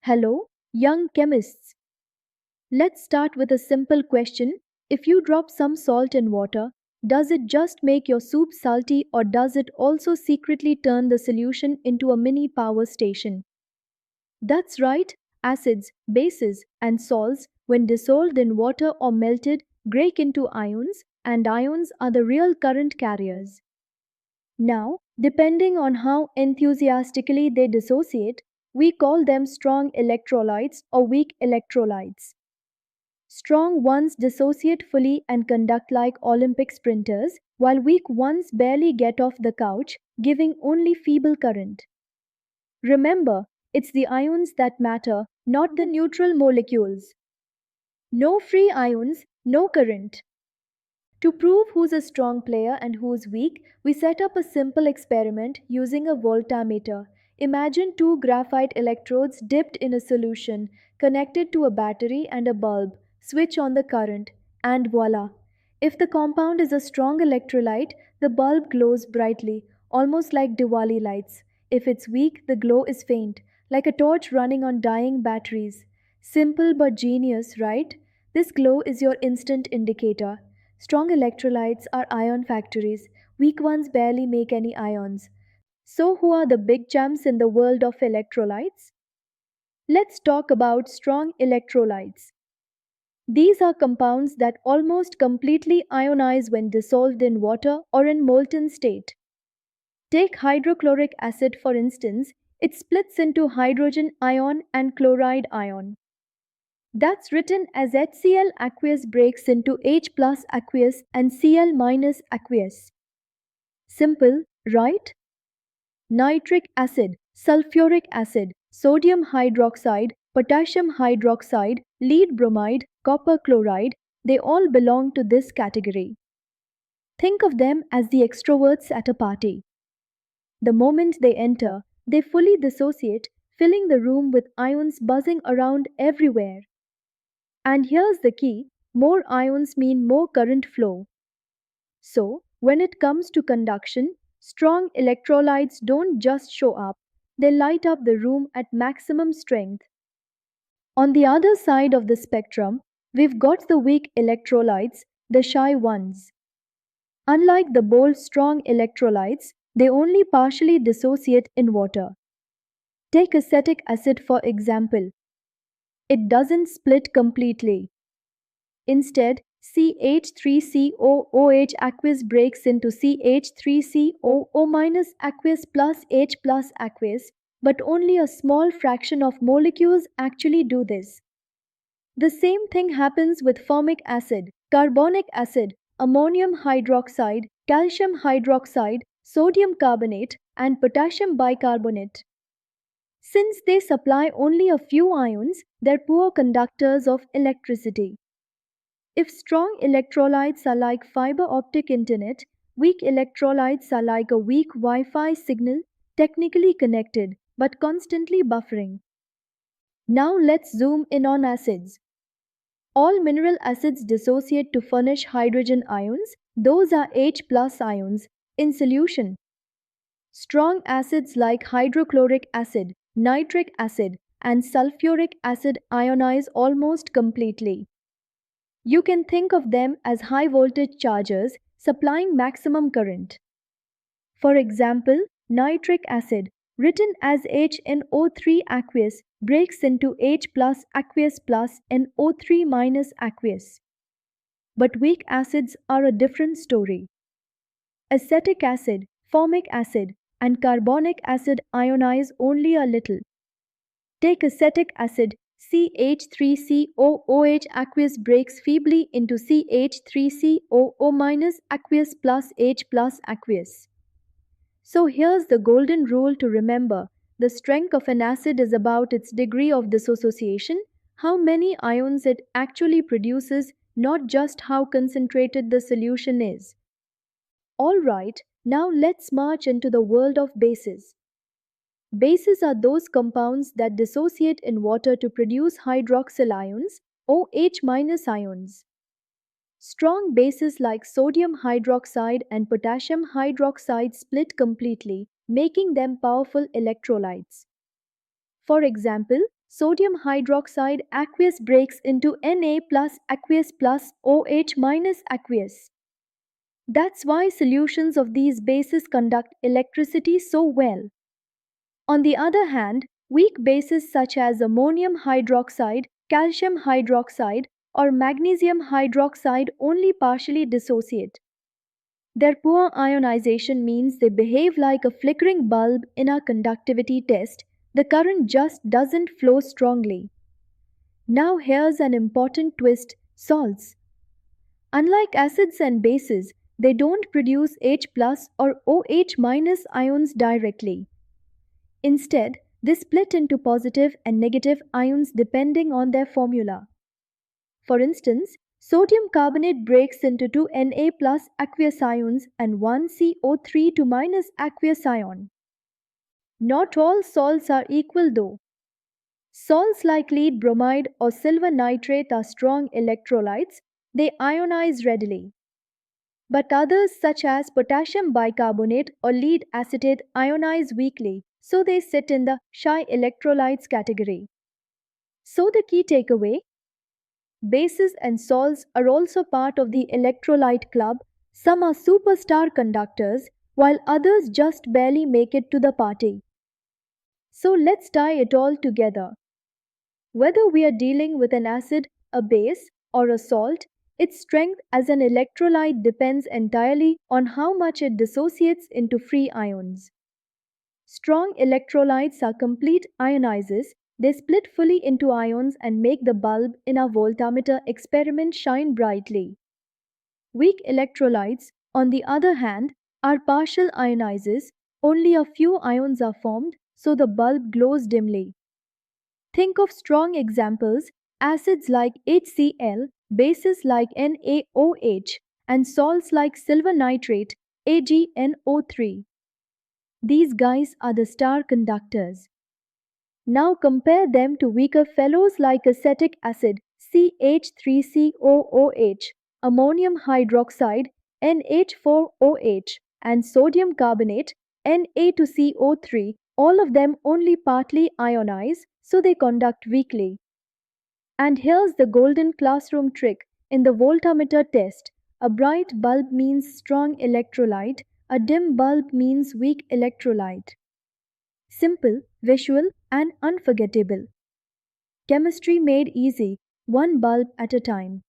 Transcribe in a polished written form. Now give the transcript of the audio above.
Hello, young chemists. Let's start with a simple question. If you drop some salt in water, does it just make your soup salty or does it also secretly turn the solution into a mini power station? That's right, acids, bases, and salts, when dissolved in water or melted, break into ions, and ions are the real current carriers. Now, depending on how enthusiastically they dissociate, we call them strong electrolytes or weak electrolytes. Strong ones dissociate fully and conduct like Olympic sprinters, while weak ones barely get off the couch, giving only feeble current. Remember, it's the ions that matter, not the neutral molecules. No free ions, no current. To prove who's a strong player and who's weak, we set up a simple experiment using a voltammeter. Imagine two graphite electrodes dipped in a solution, connected to a battery and a bulb. Switch on the current, and voila! If the compound is a strong electrolyte, the bulb glows brightly, almost like Diwali lights. If it's weak, the glow is faint, like a torch running on dying batteries. Simple but genius, right? This glow is your instant indicator. Strong electrolytes are ion factories, weak ones barely make any ions. So, who are the big champs in the world of electrolytes? Let's talk about strong electrolytes. These are compounds that almost completely ionize when dissolved in water or in molten state. Take hydrochloric acid for instance, it splits into hydrogen ion and chloride ion. That's written as HCl aqueous breaks into H plus aqueous and Cl minus aqueous. Simple, right? Nitric acid, sulfuric acid, sodium hydroxide, potassium hydroxide, lead bromide, copper chloride, they all belong to this category. Think of them as the extroverts at a party. The moment they enter, they fully dissociate, filling the room with ions buzzing around everywhere. And here's the key, more ions mean more current flow. So, when it comes to conduction, strong electrolytes don't just show up, they light up the room at maximum strength. On the other side of the spectrum, we've got the weak electrolytes, the shy ones. Unlike the bold, strong electrolytes, they only partially dissociate in water. Take acetic acid for example. It doesn't split completely. Instead, CH3COOH aqueous breaks into CH3COO minus aqueous plus H plus aqueous, but only a small fraction of molecules actually do this. The same thing happens with formic acid, carbonic acid, ammonium hydroxide, calcium hydroxide, sodium carbonate, and potassium bicarbonate. Since they supply only a few ions, they're poor conductors of electricity. If strong electrolytes are like fiber optic internet, weak electrolytes are like a weak Wi Fi signal, technically connected but constantly buffering. Now let's zoom in on acids. All mineral acids dissociate to furnish hydrogen ions, those are H plus ions, in solution. Strong acids like hydrochloric acid, nitric acid, and sulfuric acid ionize almost completely. You can think of them as high voltage chargers supplying maximum current. For example, nitric acid, written as HNO3 aqueous, breaks into H plus aqueous plus NO3 minus aqueous. But weak acids are a different story. Acetic acid, formic acid, and carbonic acid ionize only a little. Take acetic acid, CH3COOH aqueous breaks feebly into CH3COO minus aqueous plus H plus aqueous. So here's the golden rule to remember. The strength of an acid is about its degree of dissociation, how many ions it actually produces, not just how concentrated the solution is. Alright, now let's march into the world of bases. Bases are those compounds that dissociate in water to produce hydroxyl ions, OH minus ions. Strong bases like sodium hydroxide and potassium hydroxide split completely, making them powerful electrolytes. For example, sodium hydroxide aqueous breaks into Na plus aqueous plus OH minus aqueous. That's why solutions of these bases conduct electricity so well. On the other hand, weak bases such as ammonium hydroxide, calcium hydroxide, or magnesium hydroxide only partially dissociate. Their poor ionization means they behave like a flickering bulb in our conductivity test. The current just doesn't flow strongly. Now here's an important twist: salts. Unlike acids and bases, they don't produce H plus or OH minus ions directly. Instead, they split into positive and negative ions depending on their formula. For instance, sodium carbonate breaks into two Na plus aqueous ions and one CO3 to minus aqueous ion. Not all salts are equal though. Salts like lead bromide or silver nitrate are strong electrolytes, they ionize readily. But others such as potassium bicarbonate or lead acetate ionize weakly, so they sit in the shy electrolytes category. So the key takeaway: bases and salts are also part of the electrolyte club. Some are superstar conductors, while others just barely make it to the party. So let's tie it all together. Whether we are dealing with an acid, a base, or a salt, its strength as an electrolyte depends entirely on how much it dissociates into free ions. Strong electrolytes are complete ionizers. They split fully into ions and make the bulb in our voltammeter experiment shine brightly. Weak electrolytes, on the other hand, are partial ionizers. Only a few ions are formed, so the bulb glows dimly. Think of strong examples: acids like HCl, bases like NaOH, and salts like silver nitrate, AgNO3. These guys are the star conductors. Now compare them to weaker fellows like acetic acid, CH3COOH, ammonium hydroxide, NH4OH, and sodium carbonate, Na2CO3. All of them only partly ionize, so they conduct weakly. And here's the golden classroom trick: in the voltammeter test, a bright bulb means strong electrolyte, a dim bulb means weak electrolyte. Simple, visual, and unforgettable. Chemistry made easy, one bulb at a time.